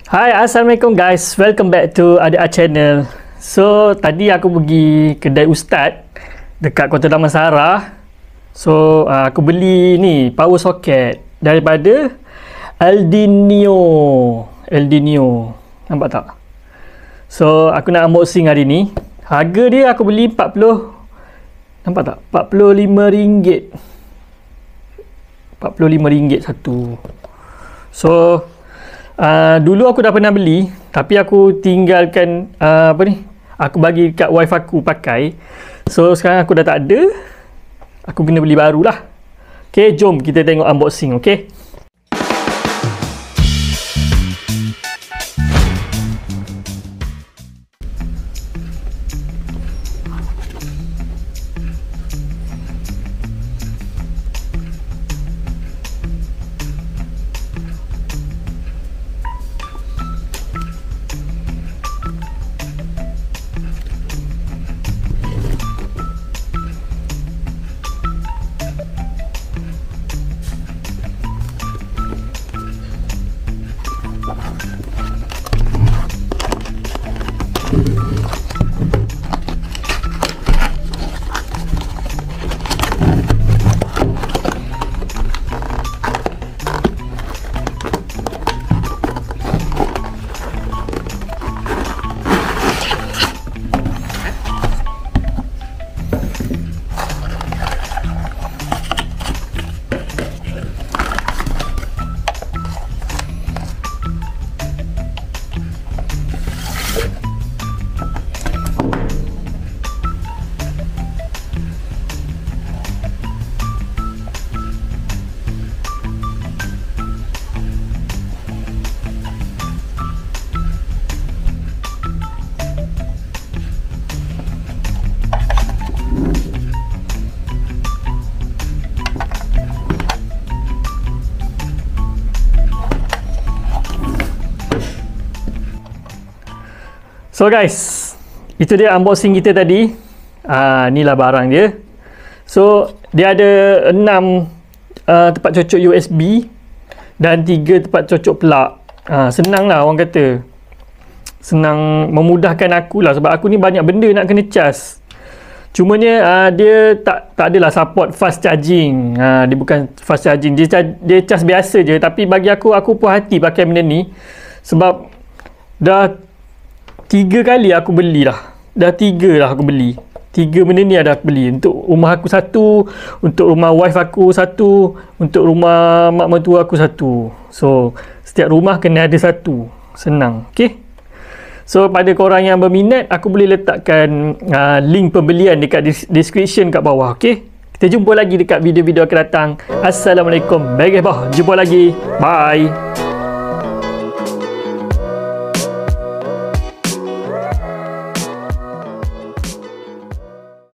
Hai, Assalamualaikum guys. Welcome back to Adik Channel. So, tadi aku pergi kedai Ustaz dekat Kota Damansara. So, aku beli ni power socket daripada Aldinio. Nampak tak? So, aku nak unboxing hari ni. Harga dia aku beli 40. Nampak tak? RM45. RM45 satu. So, dulu aku dah pernah beli, tapi aku tinggalkan aku bagi kat wife aku pakai. So sekarang aku dah tak ada, aku kena beli barulah. Okay, jom kita tengok unboxing. Okay. So guys, itu dia unboxing kita tadi. Inilah barang dia. So dia ada 6 tempat cocok USB dan 3 tempat cocok plug. Senang lah orang kata. Senang, memudahkan aku lah, sebab aku ni banyak benda nak kena cas. Cumanya dia tak adalah support fast charging. Dia bukan fast charging, dia cas biasa je. Tapi bagi aku puas hati pakai benda ni, sebab dah 3 kali aku beli lah. Dah 3 lah aku beli. 3 benda ni ada aku beli. Untuk rumah aku satu, untuk rumah wife aku satu, untuk rumah mak mertua aku satu. So, setiap rumah kena ada satu. Senang. Okay? So, pada korang yang berminat, aku boleh letakkan link pembelian dekat description kat bawah. Okay? Kita jumpa lagi dekat video-video akan datang. Assalamualaikum. Baik, jumpa lagi. Bye.